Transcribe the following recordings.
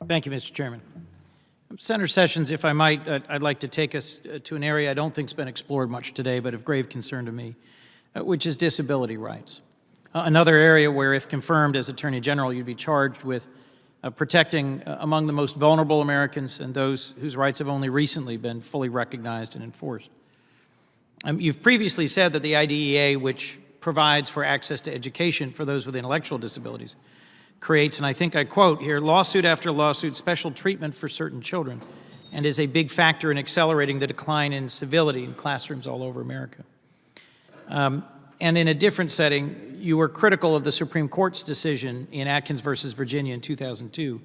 Thank you, Mr. Chairman. Senator Sessions, if I might, I'd like to take us to an area I don't think has been explored much today, but of grave concern to me, which is disability rights. Another area where, if confirmed as Attorney General, you'd be charged with protecting among the most vulnerable Americans and those whose rights have only recently been fully recognized and enforced. You've previously said that the IDEA, which provides for access to education for those with intellectual disabilities, creates, and I think I quote here, lawsuit after lawsuit, special treatment for certain children, and is a big factor in accelerating the decline in civility in classrooms all over America. And in a different setting, you were critical of the Supreme Court's decision in Atkins versus Virginia in 2002,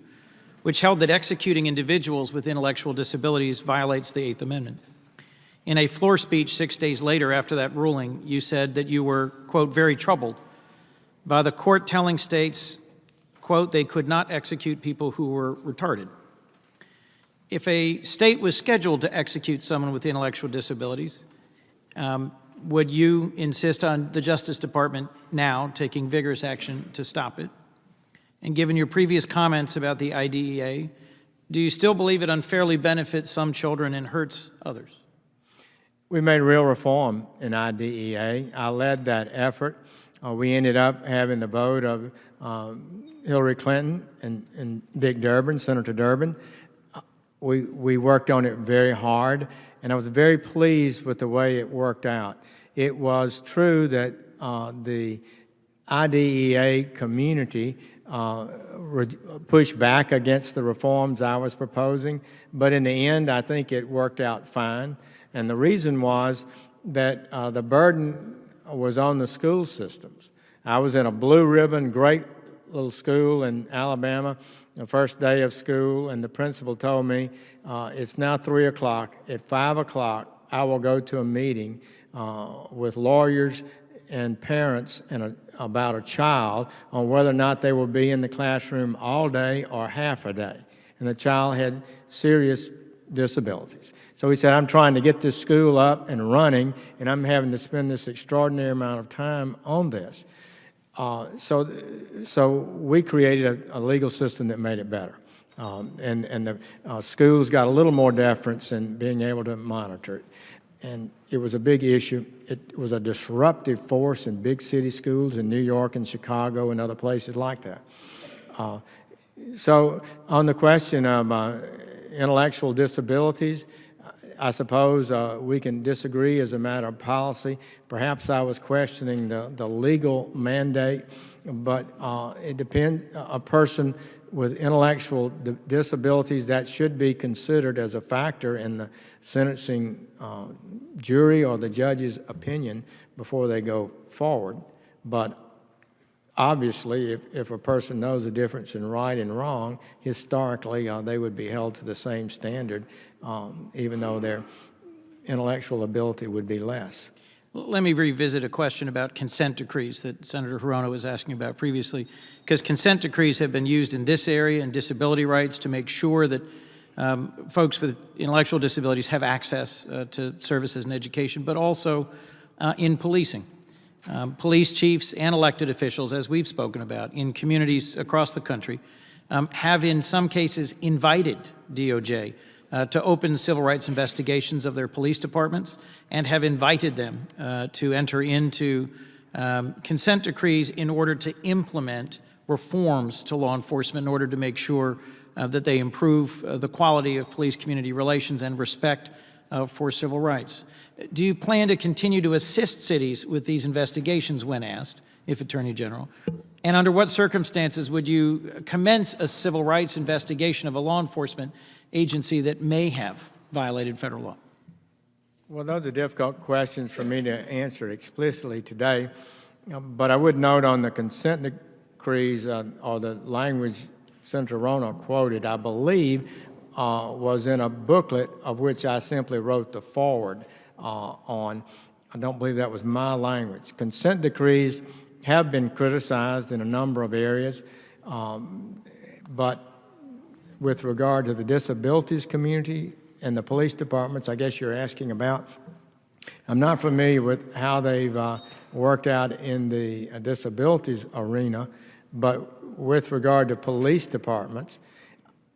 which held that executing individuals with intellectual disabilities violates the Eighth Amendment. In a floor speech 6 days later after that ruling, you said that you were, quote, very troubled by the court telling states, quote, they could not execute people who were retarded. If a state was scheduled to execute someone with intellectual disabilities, would you insist on the Justice Department now taking vigorous action to stop it? And given your previous comments about the IDEA, do you still believe it unfairly benefits some children and hurts others? We made real reform in IDEA. I led that effort. We ended up having the vote of Hillary Clinton and Dick Durbin, Senator Durbin. We worked on it very hard, and I was very pleased with the way it worked out. It was true that the IDEA community pushed back against the reforms I was proposing, but in the end, I think it worked out fine. And the reason was that the burden was on the school systems. I was in a blue ribbon, great little school in Alabama, the first day of school, and the principal told me, it's now 3 o'clock. At 5 o'clock, I will go to a meeting with lawyers and parents about a child on whether or not they will be in the classroom all day or half a day. And the child had serious disabilities. So he said, I'm trying to get this school up and running, and I'm having to spend this extraordinary amount of time on this. So we created a legal system that made it better. And the schools got a little more deference in being able to monitor it. And it was a big issue. It was a disruptive force in big city schools in New York and Chicago and other places like that. So on the question of intellectual disabilities, I suppose we can disagree as a matter of policy. Perhaps I was questioning the legal mandate, but it depends. A person with intellectual disabilities, that should be considered as a factor in the sentencing jury or the judge's opinion before they go forward. But obviously, if a person knows the difference in right and wrong, historically, they would be held to the same standard, even though their intellectual ability would be less. Let me revisit a question about consent decrees that Senator Hirono was asking about previously, because consent decrees have been used in this area in disability rights to make sure that folks with intellectual disabilities have access to services and education, but also in policing. Police chiefs and elected officials, as we've spoken about, in communities across the country, have in some cases invited DOJ to open civil rights investigations of their police departments and have invited them to enter into consent decrees in order to implement reforms to law enforcement in order to make sure that they improve the quality of police-community relations and respect for civil rights. Do you plan to continue to assist cities with these investigations when asked, if Attorney General? And under what circumstances would you commence a civil rights investigation of a law enforcement agency that may have violated federal law? Well, those are difficult questions for me to answer explicitly today, but I would note on the consent decrees or the language Senator Hirono quoted, I believe was in a booklet of which I simply wrote the foreword on. I don't believe that was my language. Consent decrees have been criticized in a number of areas, but with regard to the disabilities community and the police departments, I guess you're asking about, I'm not familiar with how they've worked out in the disabilities arena, but with regard to police departments,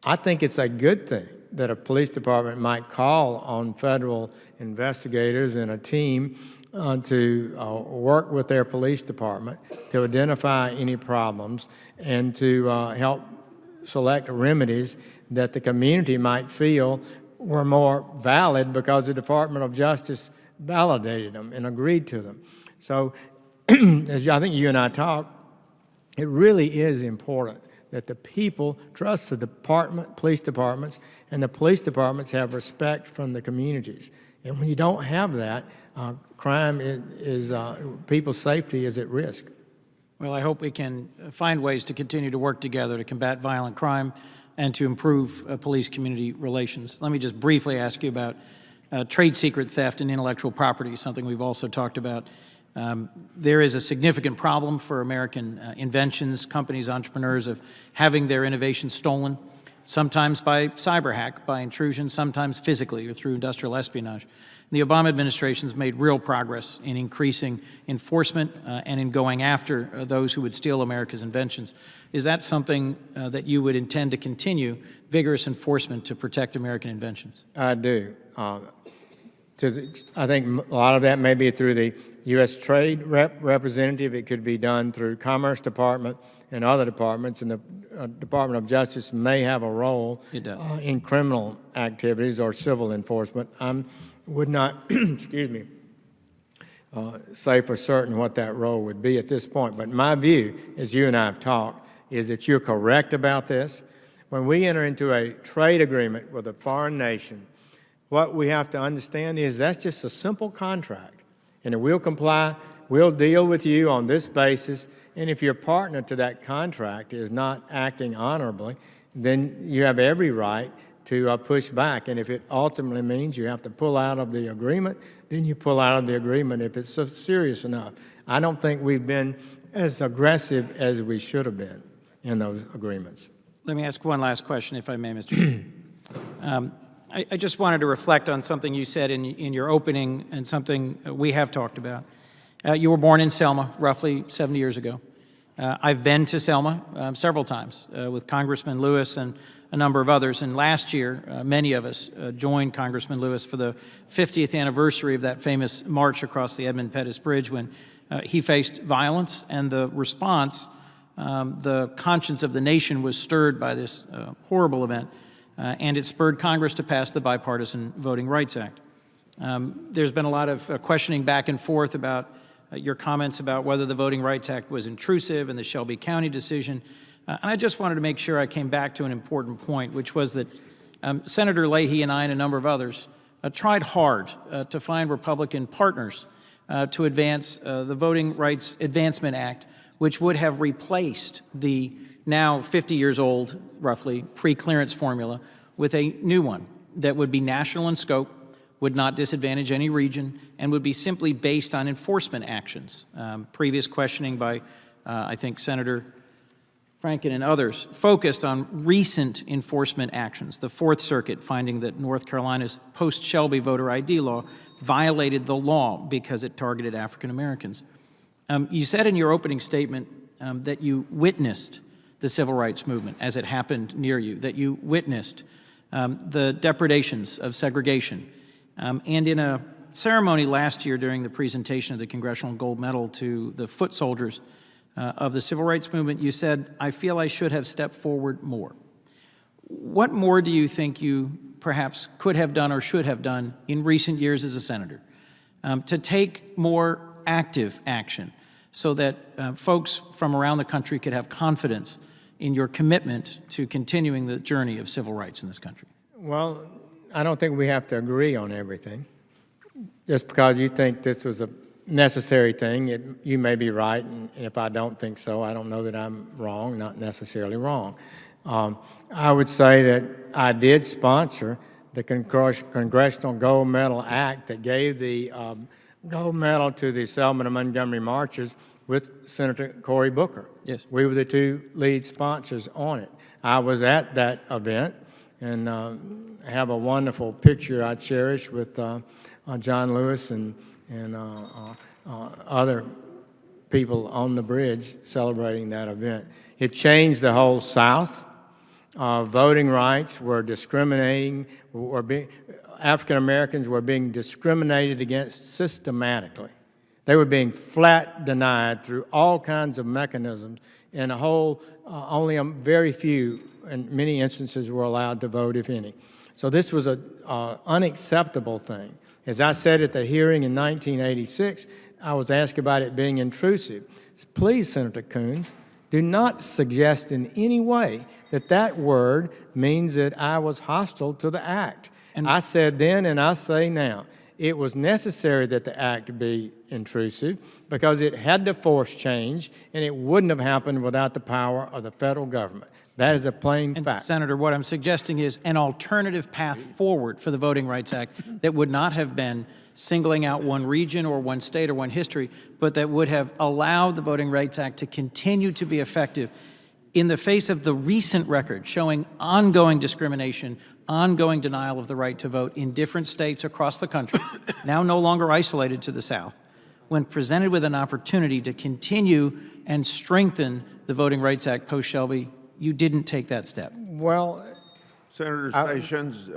I think it's a good thing that a police department might call on federal investigators and a team to work with their police department to identify any problems and to help select remedies that the community might feel were more valid because the Department of Justice validated them and agreed to them. So as I think you and I talked, it really is important that the people trust the department, police departments, and the police departments have respect from the communities. And when you don't have that, crime is people's safety is at risk. Well, I hope we can find ways to continue to work together to combat violent crime and to improve police-community relations. Let me just briefly ask you about trade secret theft and intellectual property, something we've also talked about. There is a significant problem for American inventions, companies, entrepreneurs of having their innovations stolen, sometimes by cyber hack, by intrusion, sometimes physically or through industrial espionage. The Obama administration's made real progress in increasing enforcement and in going after those who would steal America's inventions. Is that something that you would intend to continue, vigorous enforcement to protect American inventions? I do. I think a lot of that may be through the U.S. Trade Representative. It could be done through Commerce Department and other departments, and the Department of Justice may have a role in criminal activities or civil enforcement. I would not, excuse me, say for certain what that role would be at this point. But my view, as you and I have talked, is that you're correct about this. When we enter into a trade agreement with a foreign nation, what we have to understand is that's just a simple contract. And we'll comply, we'll deal with you on this basis, and if your partner to that contract is not acting honorably, then you have every right to push back. And if it ultimately means you have to pull out of the agreement, then you pull out of the agreement if it's so serious enough. I don't think we've been as aggressive as we should have been in those agreements. Let me ask one last question, if I may, Mr. I just wanted to reflect on something you said in your opening and something we have talked about. You were born in Selma roughly 70 years ago. I've been to Selma several times with Congressman Lewis and a number of others. And last year, many of us joined Congressman Lewis for the 50th anniversary of that famous march across the Edmund Pettus Bridge when he faced violence, and the response, the conscience of the nation was stirred by this horrible event, and it spurred Congress to pass the Bipartisan Voting Rights Act. There's been a lot of questioning back and forth about your comments about whether the Voting Rights Act was intrusive and the Shelby County decision. And I just wanted to make sure I came back to an important point, which was that Senator Leahy and I and a number of others tried hard to find Republican partners to advance the Voting Rights Advancement Act, which would have replaced the now 50 years old, roughly, pre-clearance formula with a new one that would be national in scope, would not disadvantage any region, and would be simply based on enforcement actions. Previous questioning by, I think, Senator Franken and others focused on recent enforcement actions. The Fourth Circuit finding that North Carolina's post-Shelby voter ID law violated the law because it targeted African Americans. You said in your opening statement that you witnessed the civil rights movement as it happened near you, that you witnessed the depredations of segregation. And in a ceremony last year during the presentation of the Congressional Gold Medal to the foot soldiers of the civil rights movement, you said, "I feel I should have stepped forward more." What more do you think you perhaps could have done or should have done in recent years as a senator to take more active action so that folks from around the country could have confidence in your commitment to continuing the journey of civil rights in this country? Well, I don't think we have to agree on everything. Just because you think this was a necessary thing, you may be right, and if I don't think so, I don't know that I'm wrong, not necessarily wrong. I would say that I did sponsor the Congressional Gold Medal Act that gave the gold medal to the Selma and Montgomery marches with Senator Cory Booker. Yes. We were the two lead sponsors on it. I was at that event and have a wonderful picture I cherish with John Lewis and other people on the bridge celebrating that event. It changed the whole South. Voting rights were discriminating, African Americans were being discriminated against systematically. They were being flat denied through all kinds of mechanisms, and only a very few, in many instances, were allowed to vote, if any. So this was an unacceptable thing. As I said at the hearing in 1986, I was asked about it being intrusive. Please, Senator Coons, do not suggest in any way that that word means that I was hostile to the act. And I said then, and I say now, it was necessary that the act be intrusive because it had to force change, and it wouldn't have happened without the power of the federal government. That is a plain fact. Senator, what I'm suggesting is an alternative path forward for the Voting Rights Act that would not have been singling out one region or one state or one history, but that would have allowed the Voting Rights Act to continue to be effective in the face of the recent record showing ongoing discrimination, ongoing denial of the right to vote in different states across the country, now no longer isolated to the South. When presented with an opportunity to continue and strengthen the Voting Rights Act post-Shelby, you didn't take that step. Well, Senator Stations,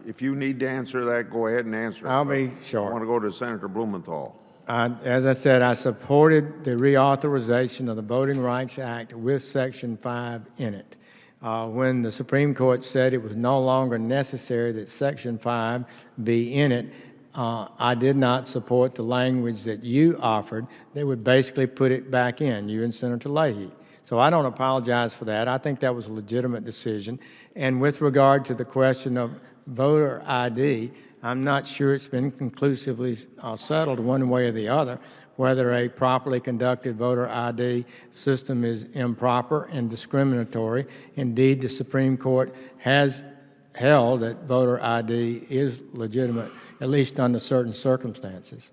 if you need to answer that, go ahead and answer it. I'll be I short. want to go to Senator Blumenthal. As I said, I supported the reauthorization of the Voting Rights Act with Section 5 in it. When the Supreme Court said it was no longer necessary that Section 5 be in it, I did not support the language that you offered that would basically put it back in, you and Senator Leahy. So I don't apologize for that. I think that was a legitimate decision. And with regard to the question of voter ID, I'm not sure it's been conclusively settled one way or the other whether a properly conducted voter ID system is improper and discriminatory. Indeed, the Supreme Court has held that voter ID is legitimate, at least under certain circumstances.